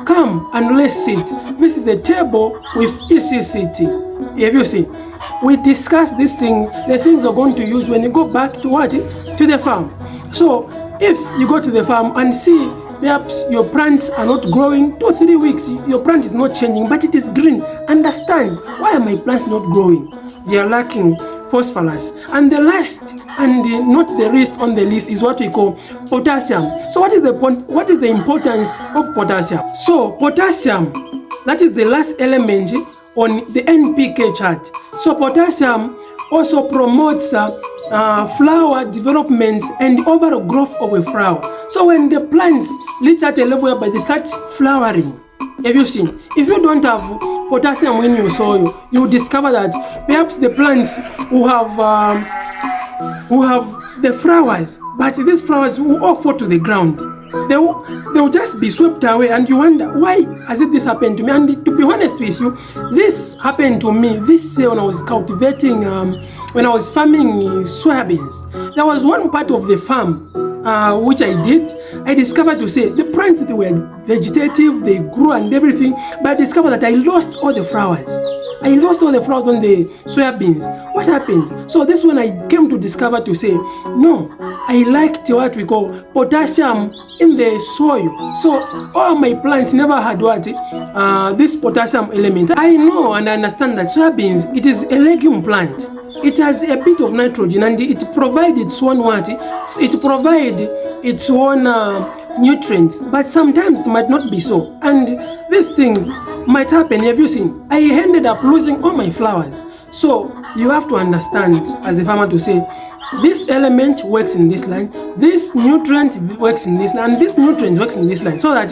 come and let's sit. This is the table with ECCT. Have you seen? We discuss this thing, the things you're going to use when you go back to what? To the farm. So if you go to the farm and see perhaps your plants are not growing 2-3 weeks, your plant is not changing, but it is green. Understand, why are my plants not growing? They are lacking phosphorus. And the last and not the least on the list is what we call potassium. So what is the importance of potassium? So potassium, that is the last element on the NPK chart. So potassium also promotes flower development and overall growth of a flower. So when the plants reach at a level whereby they start flowering, have you seen? If you don't have potassium in your soil, you will discover that perhaps the plants will have the flowers, but these flowers will all fall to the ground. They will just be swept away, and you wonder, why has this happened to me? And to be honest with you, this happened to me this year when I was cultivating, when I was farming soybeans. There was one part of the farm which I did. I discovered to say the plants, they were vegetative, they grew and everything, but I discovered that I lost all the flowers. I lost all the flowers on the soybeans. What happened? So this one I came to discover to say, no, I liked what we call potassium in the soil. So all my plants never had what? This potassium element. I know and I understand that soybeans, it is a legume plant. It has a bit of nitrogen and it provides its own what? It provides its own nutrients, but sometimes it might not be so. And these things might happen. Have you seen? I ended up losing all my flowers. So you have to understand as a farmer to say, this element works in this line, this nutrient works in this line, and this nutrient works in this line, so that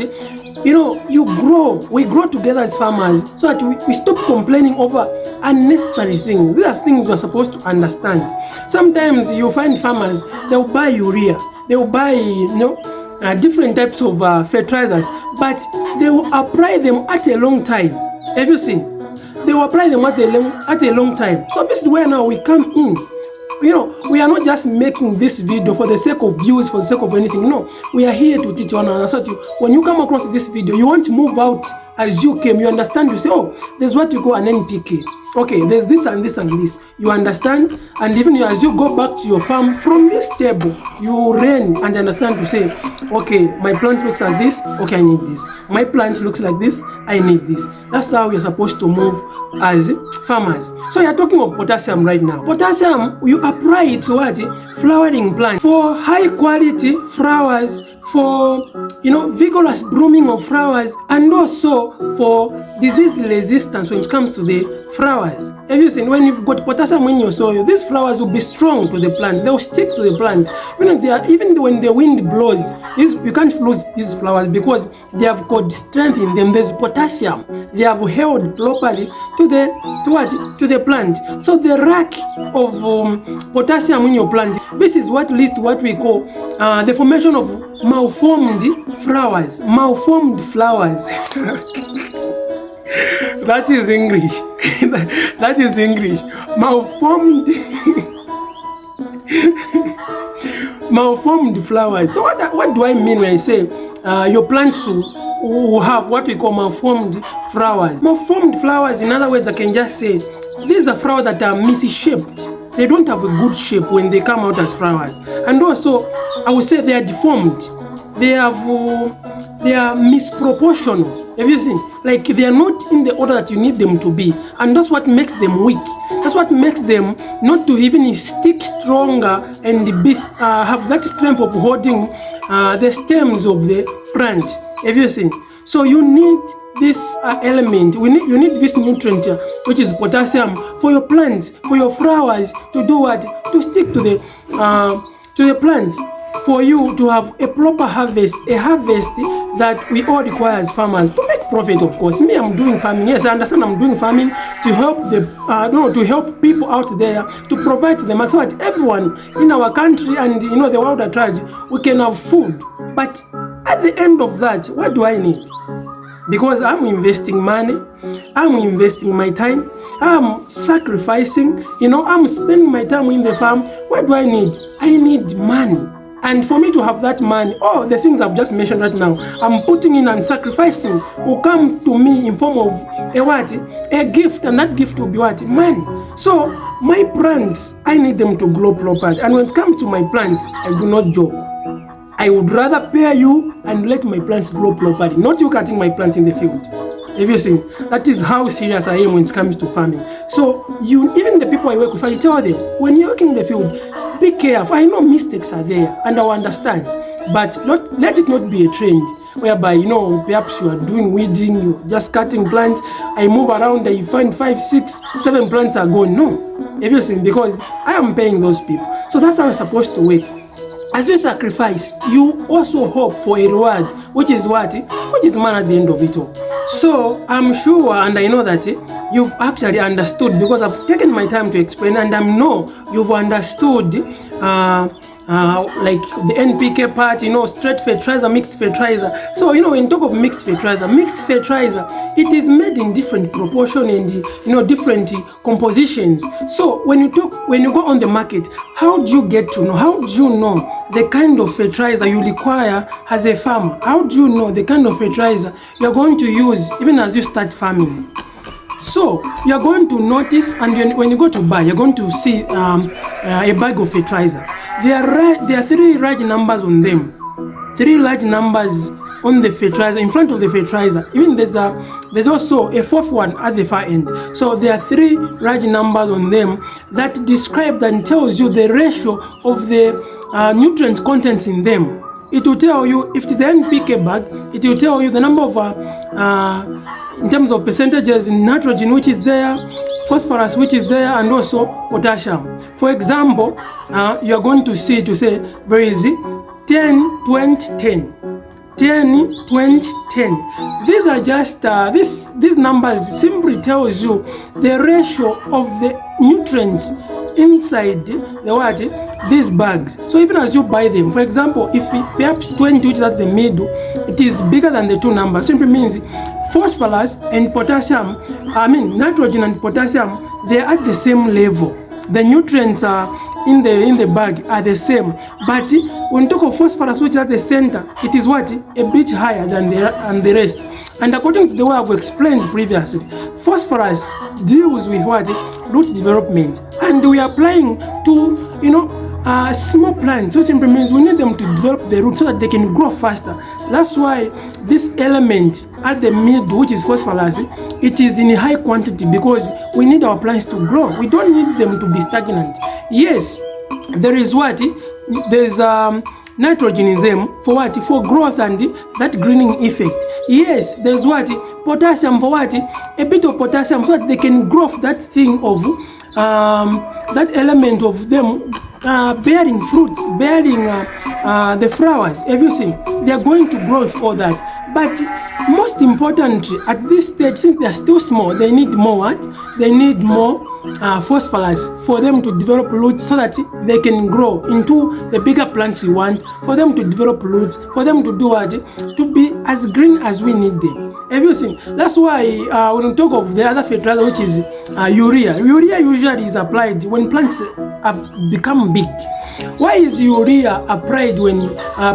we grow together as farmers, so that we stop complaining over unnecessary things. These are things you're supposed to understand. Sometimes you find farmers, they'll buy urea, they'll buy different types of fertilizers, but they will apply them at a long time. Have you seen? They will apply them at a long time. So this is where now we come in. We are not just making this video for the sake of views, for the sake of anything. No, we are here to teach one another. So when you come across this video, you want to move out as you came. You understand, you say, oh, there's what you call an NPK. Okay, there's this and this and this. You understand, and even as you go back to your farm from this table, you learn and understand to say, okay, my plant looks like this, okay, I need this. My plant looks like this, I need this. That's how you're supposed to move as farmers. So you're talking of potassium right now. Potassium, you apply it to what? Flowering plant. For high quality flowers, for vigorous blooming of flowers, and also for disease resistance when it comes to the flowers. Have you seen, when you've got potassium in your soil, these flowers will be strong to the plant. They'll stick to the plant. Even when the wind blows, you can't lose these flowers because they have got strength in them. There's potassium. They have held properly to the plant. So the lack of potassium in your plant, this is what leads to what we call the formation of malformed flowers. Malformed flowers. That is English. That is English. Malformed. Malformed flowers. So what do I mean when I say your plants will have what we call malformed flowers? Malformed flowers, in other words, I can just say these are flowers that are misshaped. They don't have a good shape when they come out as flowers. And also, I would say they are deformed. They are misproportional. Have you seen? Like they are not in the order that you need them to be. And that's what makes them weak. That's what makes them not to even stick stronger and have that strength of holding the stems of the plant. Have you seen? So you need this element, you need this nutrient, which is potassium, for your plants, for your flowers to do what? To stick to the plants, for you to have a proper harvest, a harvest that we all require as farmers to make profit. Of course, me, I'm doing farming. Yes, I understand. I'm doing farming to help to help people out there, to provide to them, so that everyone in our country and the world at large, we can have food. But at the end of that, what do I need? Because I'm investing money, I'm investing my time, I'm sacrificing, I'm spending my time in the farm. What do I need? I need money. And for me to have that money, all the things I've just mentioned right now, I'm putting in and sacrificing will come to me in form of a gift, and that gift will be what? Money. So my plants, I need them to grow properly. And when it comes to my plants, I do not joke. I would rather pay you and let my plants grow properly, not you cutting my plants in the field. Have you seen? That is how serious I am when it comes to farming. So even the people I work with, I tell them, when you're working in the field, be careful. I know mistakes are there and I understand, but let it not be a trend whereby, perhaps you are doing weeding, you're just cutting plants, I move around, I find 5, 6, 7 plants are gone. No. Have you seen? Because I am paying those people. So that's how it's supposed to work. As you sacrifice, you also hope for a reward, which is what? Which is man at the end of it all. So I'm sure and I know that you've actually understood, because I've taken my time to explain, and I know you've understood like the NPK part, straight fertilizer, mixed fertilizer. So when you talk of mixed fertilizer, it is made in different proportion and different compositions. So when you go on the market, how do you get to know? How do you know the kind of fertilizer you require as a farmer? How do you know the kind of fertilizer you're going to use even as you start farming? So you're going to notice, and when you go to buy, you're going to see a bag of fertilizer. There are 3 large numbers on them. 3 large numbers on the fertilizer, in front of the fertilizer. Even there's also a 4th one at the far end. So there are 3 large numbers on them that describe and tells you the ratio of the nutrient contents in them. It will tell you, if it's the NPK bag, it will tell you the number of in terms of percentages in nitrogen which is there, phosphorus which is there, and also potassium. For example, you are going to see there is 10, 20, 10. 10, 20, 10. These are just these numbers simply tells you the ratio of the nutrients inside these bags. So even as you buy them, for example, if perhaps 20, which that's the middle, it is bigger than the 2 numbers, simply means phosphorus and potassium, nitrogen and potassium, they are at the same level. The nutrients are in the bag are the same, but when you talk of phosphorus, which is at the center, it is a bit higher than the rest. And according to the way I've explained previously, phosphorus deals with root development, and we are applying to small plants. So simply means we need them to develop the roots so that they can grow faster. That's why this element at the middle, which is phosphorus, it is in high quantity, because we need our plants to grow. We don't need them to be stagnant. Yes, there is there's nitrogen in them for growth and that greening effect. Yes, there's potassium for a bit of potassium, so that they can grow that thing of that element of them bearing fruits, bearing the flowers. Everything, they are going to grow with all that. But most importantly, at this stage, since they are still small, they need more They need more phosphorus for them to develop roots, so that they can grow into the bigger plants you want, for them to develop roots, for them to do to be as green as we need them. Everything. That's why when we talk of the other fertilizer, which is urea usually is applied when plants have become big. Why is urea applied when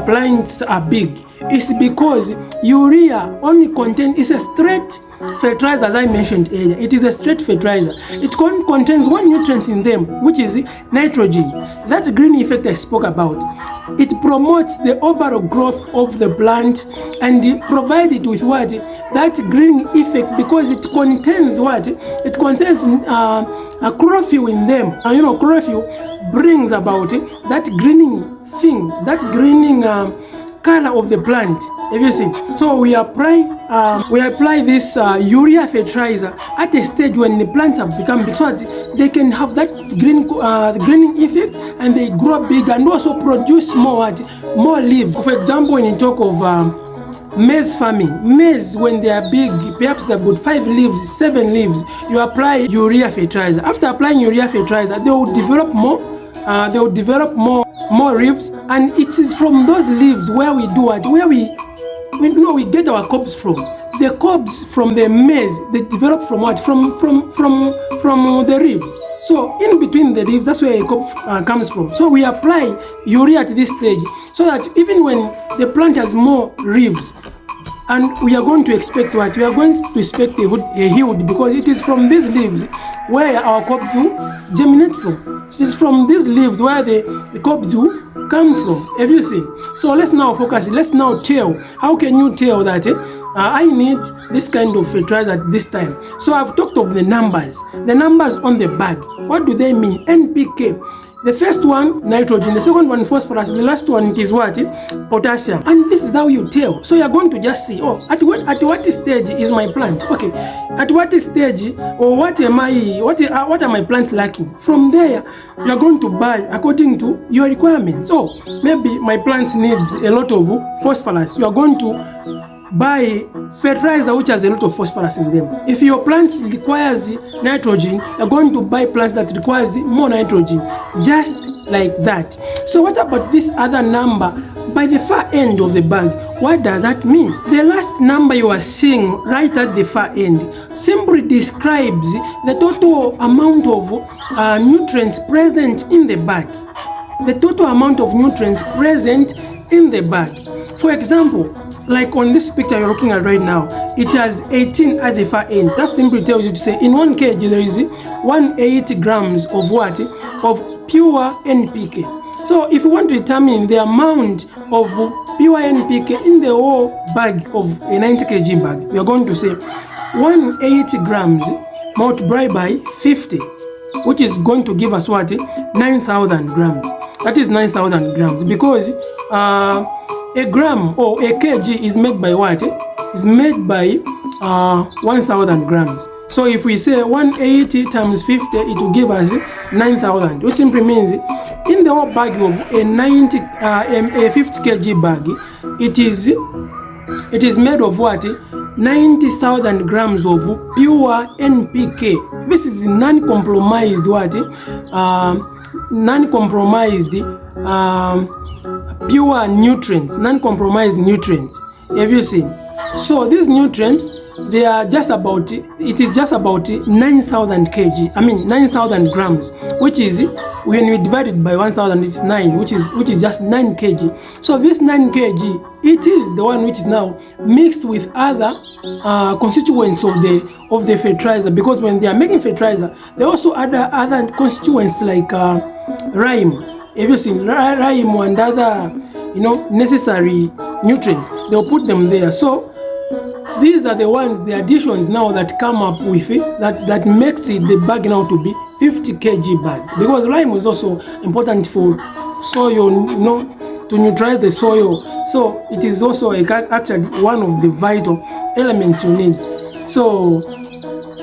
plants are big? It's because urea only contains, it's a straight fertilizer, as I mentioned earlier. It is a straight fertilizer. It contains 1 nutrient in them, which is nitrogen. That green effect I spoke about, it promotes the overall growth of the plant, and it provides it with that green effect, because it contains it contains a chlorophyll in them. And chlorophyll brings about that greening thing, that greening color of the plant. Have you seen? So we apply this urea fertilizer at a stage when the plants have become big, so that they can have that greening effect, and they grow big and also produce more leaves. For example, when you talk of maize farming, maize, when they are big, perhaps they've got 5 leaves, 7 leaves, you apply urea fertilizer. After applying urea fertilizer, they will develop more. More leaves, and it is from those leaves where we do we get our crops from. the cobs from the maize, they develop from what? From the leaves. So in between the leaves, that's where a cob comes from. So we apply urea at this stage, so that even when the plant has more leaves, and we are going to expect what? We are going to expect a yield, because it is from these leaves where our cobs will germinate from. It is from these leaves where the cobs will come from. Have you seen? So let's now focus. Let's now tell. How can you tell that I need this kind of fertilizer at this time? So I've talked of the numbers. The numbers on the bag. What do they mean? NPK. The first one, nitrogen. The second one, phosphorus. The last one, it is what? Potassium. And this is how you tell. So you're going to just see, oh, at what stage is my plant? Okay, at what stage, or what are my plants lacking? From there, you're going to buy according to your requirements. So maybe my plants needs a lot of phosphorus. You are going to buy fertilizer which has a lot of phosphorus in them. If your plants requires nitrogen, you're going to buy plants that requires more nitrogen, just like that. So what about this other number by the far end of the bag? What does that mean? The last number you are seeing right at the far end simply describes the total amount of nutrients present in the bag. The total amount of nutrients present in the bag. For example, like on this picture you're looking at right now, it has 18 at the far end. That simply tells you to say in 1 kg there is 180 grams of what? Of pure NPK. So if you want to determine the amount of pure NPK in the whole bag of a 90 kg bag, you're going to say 180 grams multiplied by 50, which is going to give us what? 9,000 grams. That is 9,000 grams, because a gram or a kg is made by what? Is made by 1,000 grams. So if we say 180 times 50, it will give us 9,000, which simply means in the whole bag of a 50 kg bag, it is made of what? 90,000 grams of pure NPK. This is non-compromised what? Non-compromised pure nutrients, non-compromised nutrients. Have you seen? So these nutrients, they are just about, it is just about 9,000 kg. I mean 9,000 grams, which is, when we divide it by 1,000, it's 9, which is just 9 kg. So this 9 kg, it is the one which is now mixed with other constituents of the fertilizer, because when they are making fertilizer, they also add other constituents like lime. Have you seen lime and other, necessary nutrients? They'll put them there. So these are the ones, the additions now that come up with it, that makes it the bag now to be 50 kg bag. Because lime is also important for soil, to neutralize the soil. So it is also actually one of the vital elements you need. So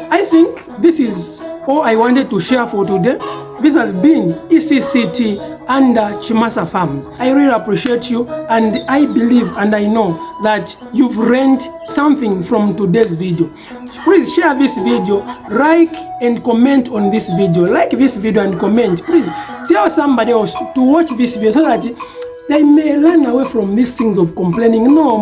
I think this is all I wanted to share for today. This has been ECCT under Chimasa Farms. I really appreciate you, and I believe and I know that you've learned something from today's video. Please share this video, like and comment on this video. Like this video and comment. Please tell somebody else to watch this video so that they may learn away from these things of complaining. No,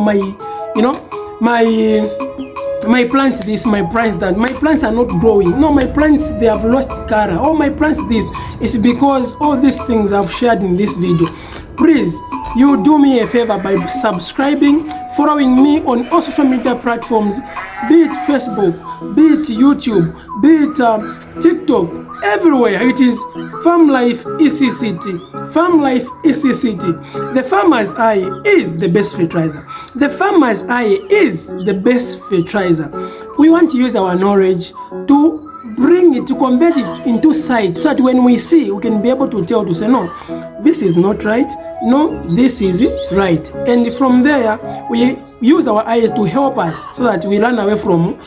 my plants this, my plants that, my plants are not growing. No, my plants, they have lost color. Oh, my plants this. It's because all these things I've shared in this video. Please, you do me a favor by subscribing, following me on all social media platforms, be it Facebook, be it YouTube, be it TikTok, everywhere. It is FARMLIFE ECCT. FARMLIFE ECCT. The farmer's eye is the best fertilizer. The farmer's eye is the best fertilizer. We want to use our knowledge to bring it, to convert it into sight, so that when we see, we can be able to tell, to say, no, this is not right, no, this is right. And from there, we use our eyes to help us, so that we run away from,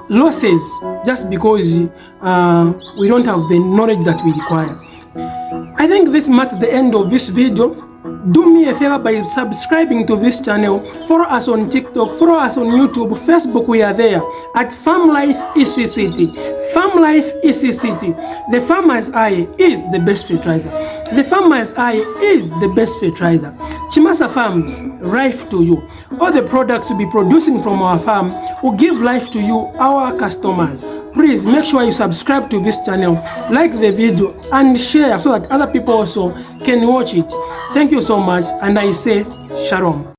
losses, just because we don't have the knowledge that we require. I think this marks the end of this video. do me a favor by subscribing to this channel. Follow us on TikTok, follow us on YouTube, Facebook. We are there at FARMLIFE ECCT. FARMLIFE ECCT. The farmer's eye is the best fertilizer. The farmer's eye is the best fertilizer. Chimasa Farms, life to you. All the products we'll be producing from our farm will give life to you, our customers. Please make sure you subscribe to this channel, like the video, and share so that other people also can watch it. Thank you so much, and I say shalom.